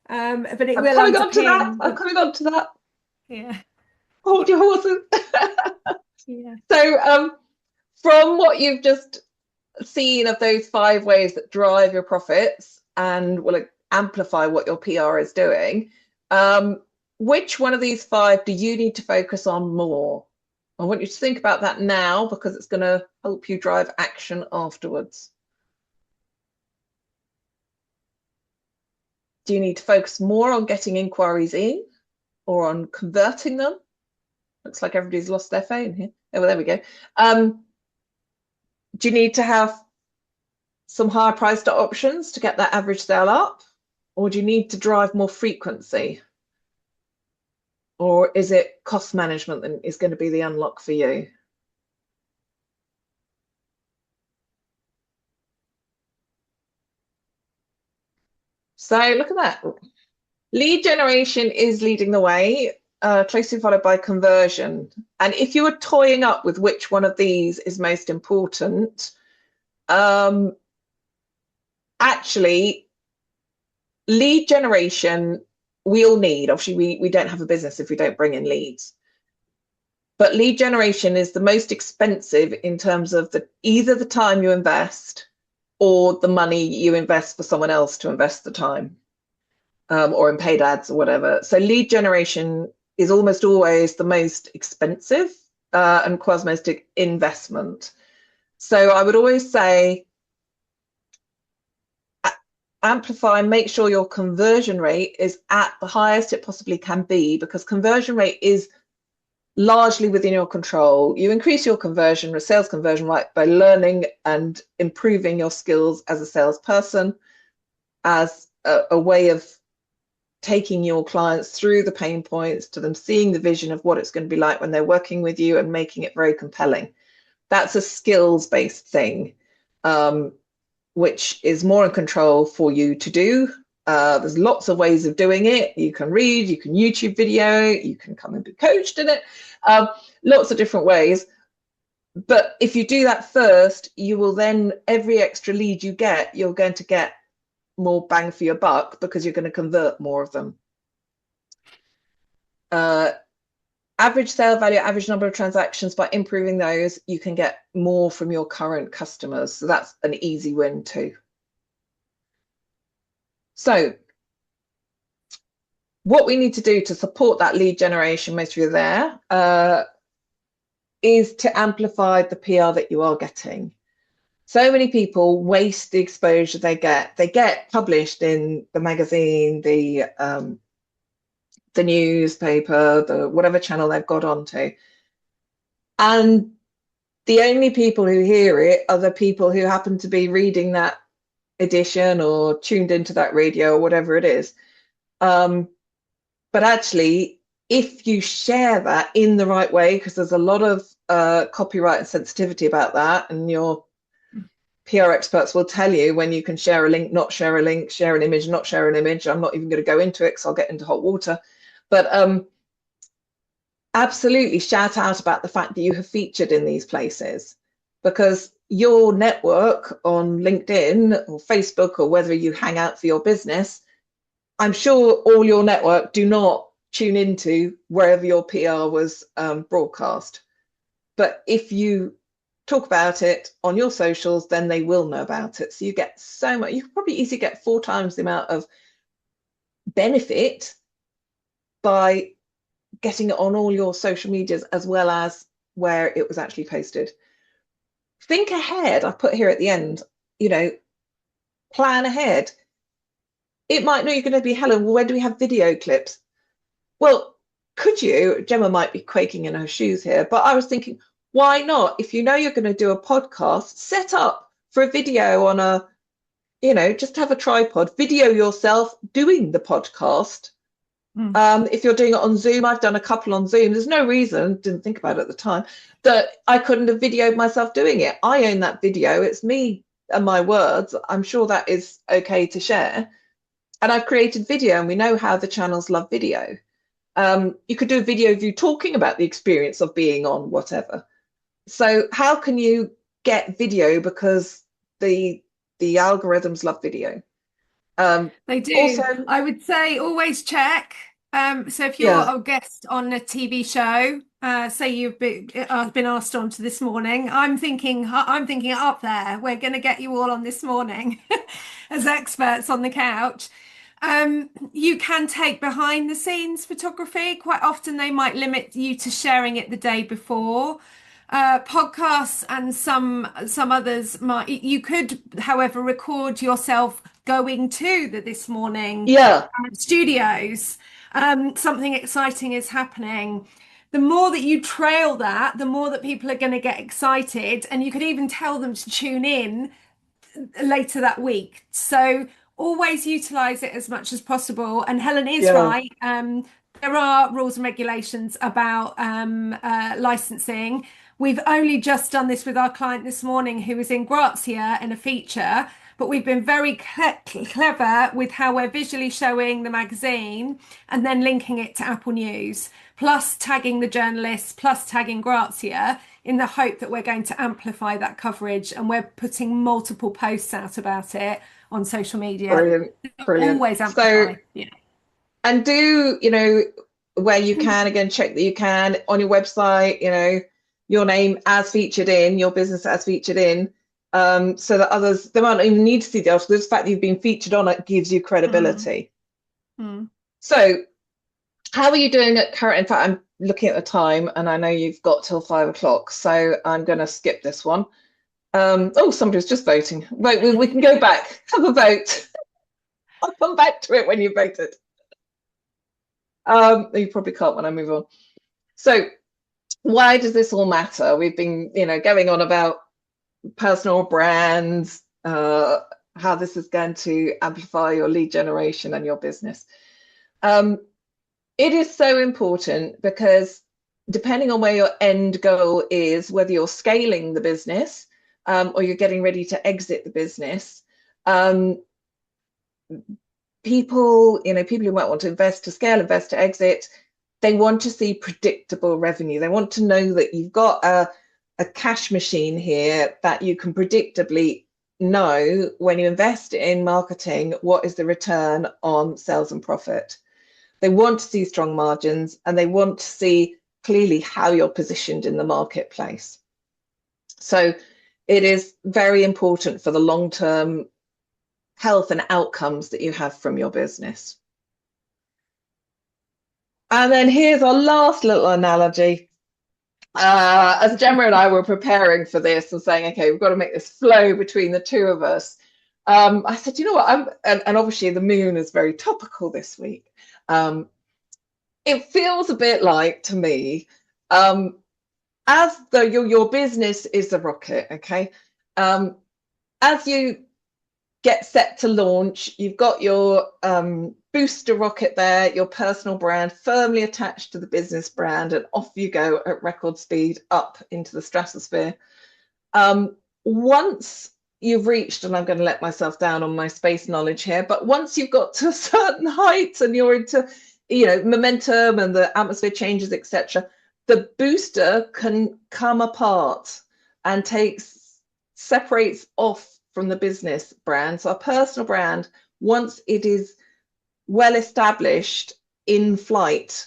But it will coming on to that. I'm coming on to that. Yeah. Hold your horses. Yeah. So from what you've just seen of those 5 ways that drive your profits and will amplify what your PR is doing, which one of these 5 do you need to focus on more? I want you to think about that now because it's going to help you drive action afterwards. Do you need to focus more on getting inquiries in or on converting them? Looks like everybody's lost their phone here. Oh, well, there we go. Do you need to have some higher priced options to get that average sale up? Or do you need to drive more frequency? Or is it cost management that is going to be the unlock for you? So look at that. Lead generation is leading the way, closely followed by conversion. And if you were toying up with which one of these is most important, actually, lead generation, we all need. Obviously, we don't have a business if we don't bring in leads. But lead generation is the most expensive in terms of either the time you invest or the money you invest for someone else to invest the time, or in paid ads or whatever. So lead generation is almost always the most expensive and requires most investment. So I would always say amplify, make sure your conversion rate is at the highest it possibly can be, because conversion rate is largely within your control. You increase your conversion, sales conversion rate, by learning and improving your skills as a salesperson, as a way of taking your clients through the pain points, to them seeing the vision of what it's going to be like when they're working with you and making it very compelling. That's a skills-based thing, which is more in control for you to do. There's lots of ways of doing it. You can read, you can YouTube video, you can come and be coached in it. Lots of different ways. But if you do that first, you will then, every extra lead you get, you're going to get more bang for your buck, because you're going to convert more of them. Average sale value, average number of transactions, by improving those, you can get more from your current customers. So that's an easy win too. So what we need to do to support that lead generation, most of you there, is to amplify the PR that you are getting. So many people waste the exposure they get. They get published in the magazine, the newspaper, the whatever channel they've got onto. And the only people who hear it are the people who happen to be reading that edition or tuned into that radio or whatever it is. But actually, if you share that in the right way, because there's a lot of copyright and sensitivity about that, and your PR experts will tell you when you can share a link, not share a link, share an image, not share an image. I'm not even going to go into it because I'll get into hot water. But absolutely shout out about the fact that you have featured in these places, because your network on LinkedIn or Facebook, or whether you hang out for your business, I'm sure all your network do not tune into wherever your PR was broadcast. But if you talk about it on your socials, then they will know about it. So you get so much, you can probably easily get 4 times the amount of benefit by getting it on all your social medias, as well as where it was actually posted. Think ahead. I put here at the end, plan ahead. It might know you're going to be, Helen, well, when do we have video clips? Well, could you? Gemma might be quaking in her shoes here, but I was thinking, why not? If you know you're going to do a podcast, set up for a video on a, just have a tripod, video yourself doing the podcast. If you're doing it on Zoom, I've done a couple on Zoom. There's no reason, didn't think about it at the time, that I couldn't have videoed myself doing it. I own that video. It's me and my words. I'm sure that is okay to share. And I've created video, and we know how the channels love video. You could do a video of you talking about the experience of being on whatever. So how can you get video? Because the algorithms love video. They do. Also, I would say always check. So if you're a guest on a TV show, say you've been asked on to this morning, I'm thinking up there. We're going to get you all on this morning as experts on the couch. You can take behind the scenes photography. Quite often they might limit you to sharing it the day before. Podcasts and some others you could, however, record yourself going to the This Morning studios. Something exciting is happening. The more that you trail that, the more that people are going to get excited, and you could even tell them to tune in later that week. So always utilize it as much as possible. And Helen is right. There are rules and regulations about licensing. We've only just done this with our client this morning, who was in Grazia in a feature, but we've been very clever with how we're visually showing the magazine and then linking it to Apple News, plus tagging the journalists, plus tagging Grazia. in the hope that we're going to amplify that coverage, and we're putting multiple posts out about it on social media. Brilliant, brilliant. Always So, amplify. Yeah. and do, where you can, again, check that you can on your website, your name as featured in, your business as featured in, so that others, they might not even need to see the article. The fact that you've been featured on it gives you credibility. So how are you doing at current? In fact, I'm looking at the time and I know you've got till 5 o'clock, so I'm going to skip this one. Oh, somebody's just voting. Wait, we can go back. Have a vote. I'll come back to it when you voted. You probably can't when I move on. So why does this all matter? We've been, going on about personal brands, how this is going to amplify your lead generation and your business. It is so important because depending on where your end goal is, whether you're scaling the business or you're getting ready to exit the business, people who might want to invest to scale, invest to exit, they want to see predictable revenue. They want to know that you've got a cash machine here that you can predictably know when you invest in marketing, what is the return on sales and profit. They want to see strong margins and they want to see clearly how you're positioned in the marketplace. So it is very important for the long-term health and outcomes that you have from your business. And then here's our last little analogy. As Gemma and I were preparing for this and saying, okay, we've got to make this flow between the two of us, I said, you know what, and obviously the moon is very topical this week. It feels a bit like, to me, as though your business is a rocket, okay? As you get set to launch, you've got your booster rocket there, your personal brand firmly attached to the business brand, and off you go at record speed up into the stratosphere. Once you've reached, and I'm going to let myself down on my space knowledge here, but once you've got to a certain height and you're into, momentum and the atmosphere changes, etc., the booster can come apart and separates off from the business brand. So a personal brand, once it is well established in flight,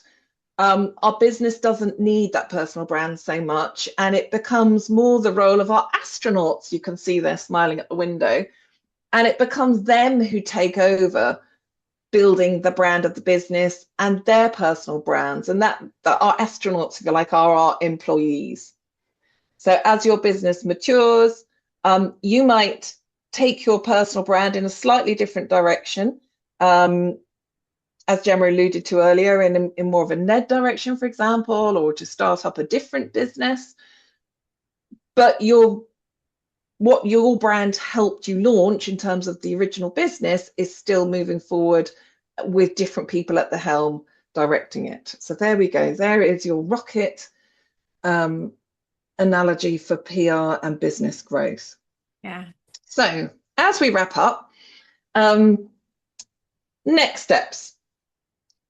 our business doesn't need that personal brand so much, and it becomes more the role of our astronauts. You can see they're smiling at the window, and it becomes them who take over building the brand of the business and their personal brands, and that our astronauts, if you like, are our employees. So as your business matures, you might take your personal brand in a slightly different direction, as Gemma alluded to earlier, in more of a NED direction, for example, or to start up a different business. But what your brand helped you launch in terms of the original business is still moving forward with different people at the helm directing it. So there we go. There is your rocket analogy for PR and business growth. Yeah. So as we wrap up, next steps.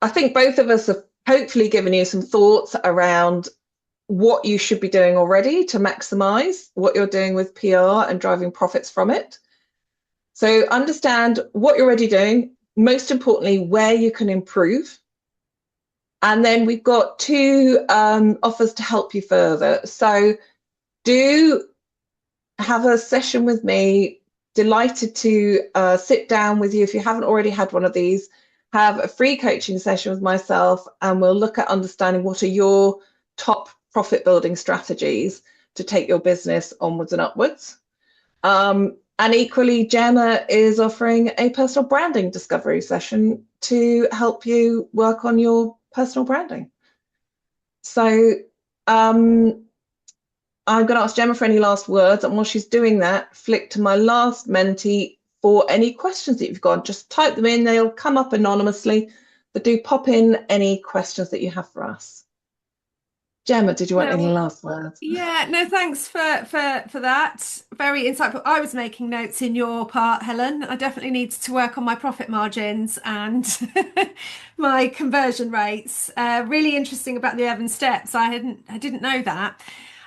I think both of us have hopefully given you some thoughts around what you should be doing already to maximize what you're doing with PR and driving profits from it. So understand what you're already doing, most importantly, where you can improve. And then we've got two offers to help you further. So do have a session with me. Delighted to sit down with you. If you haven't already had one of these, have a free coaching session with myself, and we'll look at understanding what are your top profit building strategies to take your business onwards and upwards. And equally, Gemma is offering a personal branding discovery session to help you work on your personal branding. So I'm going to ask Gemma for any last words, and while she's doing that, flick to my last mentee for any questions that you've got. Just type them in, they'll come up anonymously, but do pop in any questions that you have for us. Gemma, did you want any last words? Yeah, no, thanks for that. Very insightful. I was making notes in your part, Helen. I definitely need to work on my profit margins and my conversion rates. Really interesting about the 11 steps. I didn't know that.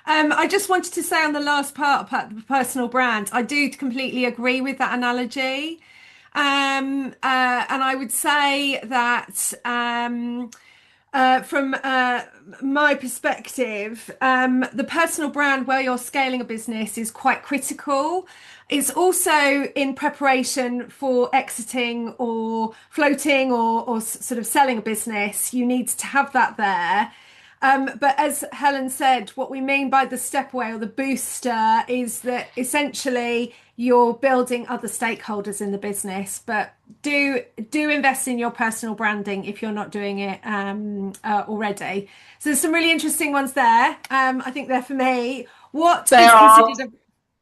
I just wanted to say on the last part about the personal brand, I do completely agree with that analogy. And I would say that from my perspective, the personal brand where you're scaling a business is quite critical. It's also in preparation for exiting or floating or sort of selling a business. You need to have that there. But as Helen said, what we mean by the step away or the booster is that essentially you're building other stakeholders in the business. But do invest in your personal branding if you're not doing it already. So there's some really interesting ones there. I think they're for me. What There is are. considered a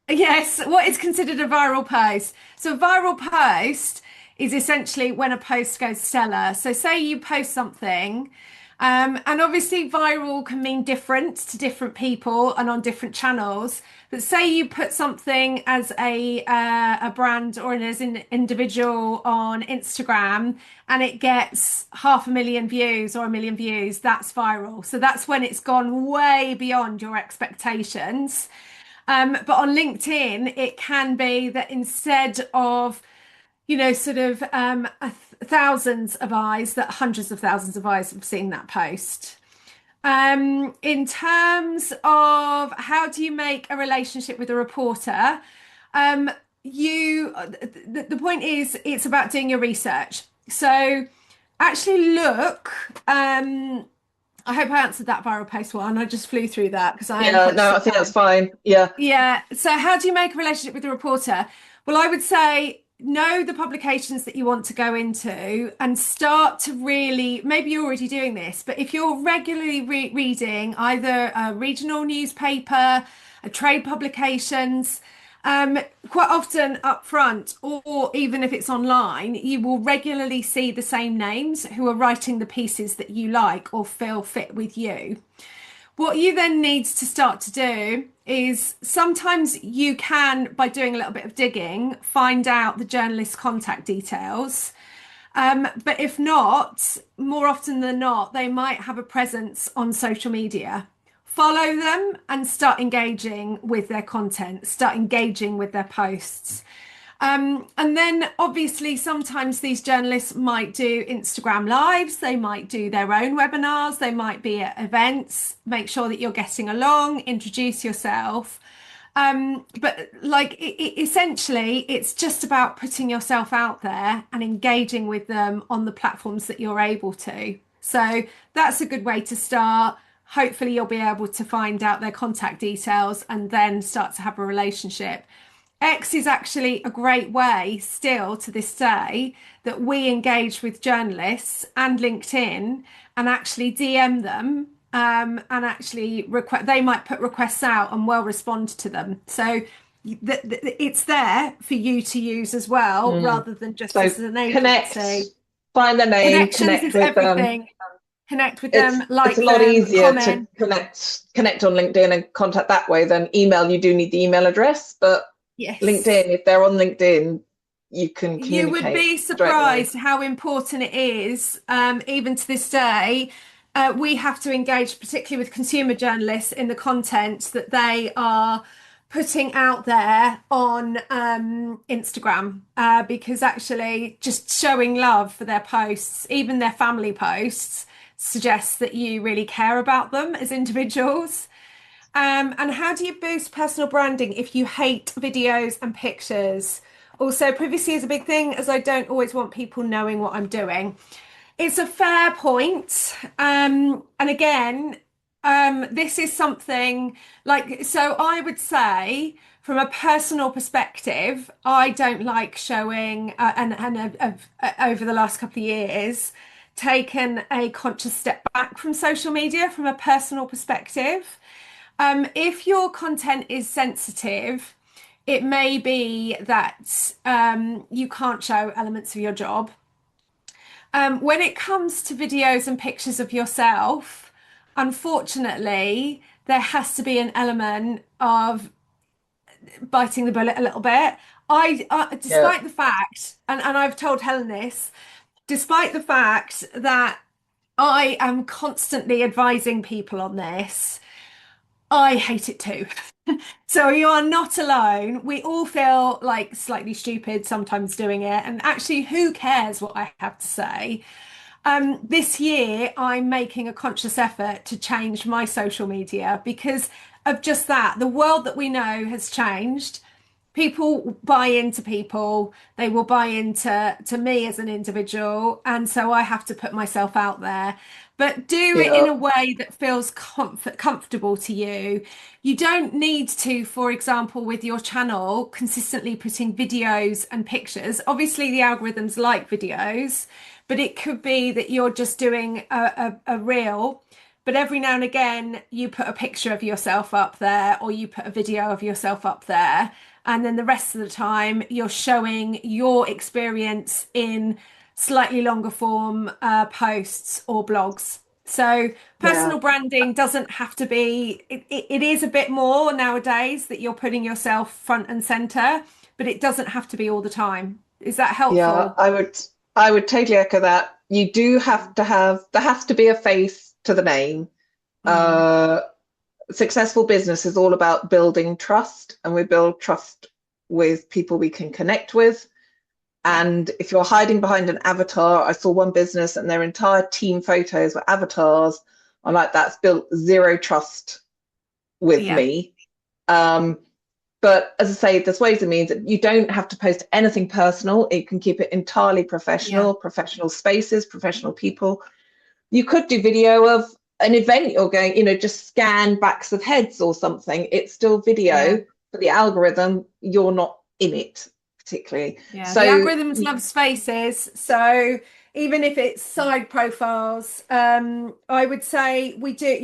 Yes, what is considered a viral post? So a viral post is essentially when a post goes stellar. So say you post something. And obviously, viral can mean different to different people and on different channels. But say you put something as a brand or as an individual on Instagram, and it gets 500,000 views or 1 million views, that's viral. So that's when it's gone way beyond your expectations. But on LinkedIn, it can be that instead of sort of thousands of eyes, that hundreds of thousands of eyes have seen that post. In terms of how do you make a relationship with a reporter, the point is it's about doing your research. So actually look, I hope I answered that viral post one. I just flew through that because I am Yeah, conscious no, I of think that's time. fine. Yeah. Yeah. So how do you make a relationship with a reporter? Well, I would say know the publications that you want to go into and start to really, maybe you're already doing this, but if you're regularly reading either a regional newspaper, a trade publications, quite often up front, or even if it's online, you will regularly see the same names who are writing the pieces that you like or feel fit with you. What you then need to start to do is sometimes you can, by doing a little bit of digging, find out the journalist's contact details. But if not, more often than not, they might have a presence on social media. Follow them and start engaging with their content, start engaging with their posts. And then obviously sometimes these journalists might do Instagram lives, they might do their own webinars, they might be at events. Make sure that you're getting along, introduce yourself. But essentially, it's just about putting yourself out there and engaging with them on the platforms that you're able to. So that's a good way to start. Hopefully, you'll be able to find out their contact details and then start to have a relationship. X is actually a great way still to this day that we engage with journalists and LinkedIn and actually DM them and actually they might put requests out and we'll respond to them. So it's there for you to use as well, Mm. rather than just So as an connect, agency. find the name, Connections connect is with them. everything. Connect with It's them, it's a like lot them, easier to comment. connect on LinkedIn and contact that way than email. You do need the email address, but Yes. LinkedIn, if they're on LinkedIn, you can You would communicate be straight away. surprised how important it is, even to this day. We have to engage, particularly with consumer journalists, in the content that they are putting out there on Instagram, because actually just showing love for their posts, even their family posts, suggests that you really care about them as individuals. And how do you boost personal branding if you hate videos and pictures? Also, privacy is a big thing, as I don't always want people knowing what I'm doing. It's a fair point. And again, this is something so I would say, from a personal perspective, I don't like showing, over the last couple of years, taken a conscious step back from social media from a personal perspective. If your content is sensitive, it may be that you can't show elements of your job. When it comes to videos and pictures of yourself, unfortunately, there has to be an element of biting the bullet a little bit. Yeah. Despite the fact, and I've told Helen this, despite the fact that I am constantly advising people on this, I hate it too. So you are not alone. We all feel like slightly stupid sometimes doing it. And actually, who cares what I have to say? This year, I'm making a conscious effort to change my social media because of just that. The world that we know has changed. People buy into people, they will buy into me as an individual, and so I have to put myself out there, but do it in Yeah. a way that feels comfortable to you. You don't need to, for example, with your channel, consistently putting videos and pictures. Obviously, the algorithms like videos, but it could be that you're just doing a reel, but every now and again you put a picture of yourself up there or you put a video of yourself up there, and then the rest of the time you're showing your experience in slightly longer form posts or blogs. So Yeah. personal branding doesn't have to be, it is a bit more nowadays that you're putting yourself front and center, but it doesn't have to be all the time. Is that Yeah, helpful? I would totally echo that. You do have to have there has to be a face to the name. Mm, Uh, Successful business is all about building trust, and we build trust with people we can connect with. yeah, And if you're hiding behind an avatar, I saw one business and their entire team photos were avatars. I'm like, that's built zero trust with yeah, me. Um, but as I say, there's ways and means that you don't have to post anything personal. You can keep it entirely yeah, professional, professional spaces, professional people. You could do video of an event you're going, just scan backs of heads or something. It's still yeah. video, but the algorithm, you're not in it particularly. Yeah, the So algorithms love spaces. So even if it's side profiles, I would say we do.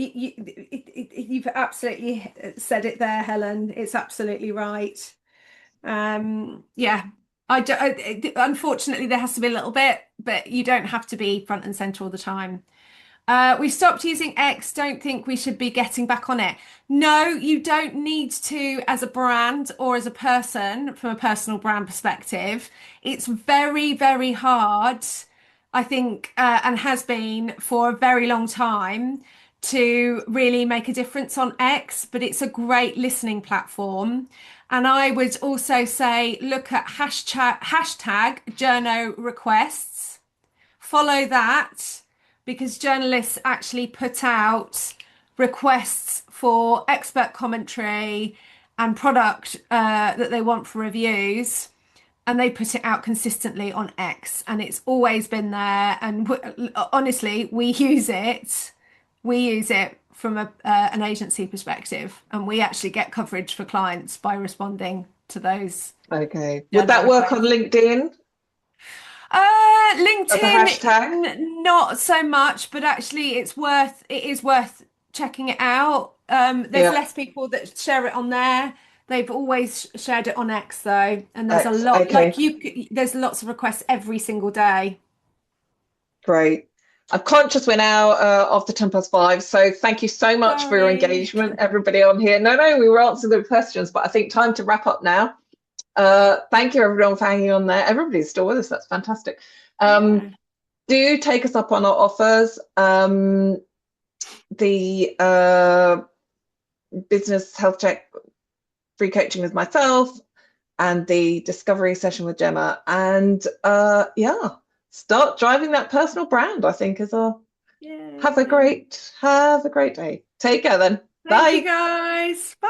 You've absolutely said it there, Helen. It's absolutely right. Yeah, unfortunately, there has to be a little bit, but you don't have to be front and center all the time. We've stopped using X. Don't think we should be getting back on it. No, you don't need to as a brand or as a person from a personal brand perspective. It's very, very hard, I think, and has been for a very long time to really make a difference on X, but it's a great listening platform. And I would also say look at hashtag journo requests, follow that because journalists actually put out requests for expert commentary and product that they want for reviews, and they put it out consistently on X, and it's always been there. And honestly, we use it. We use it from an agency perspective, and we actually get coverage for clients by responding to those okay, would journal that work on requests. LinkedIn as a LinkedIn, hashtag? not so much, but actually it is worth checking it out. There's Yeah, less people that share it on there. They've always shared it on X though, and there's a X. lot Okay, there's lots of requests every single day. great. I'm conscious we're now of the 5, so thank you so much for your Sorry. engagement, everybody on here. No, we were answering the questions, but I think time to wrap up now. Thank you everyone for hanging on there. Everybody's still with us. That's fantastic. Yeah. Do take us up on our offers. The business health check, free coaching with myself, and the discovery session with Gemma. And yeah, start driving that personal brand, I think, is our Yeah. have a great day. Take care then. Thank you Bye. guys. Bye.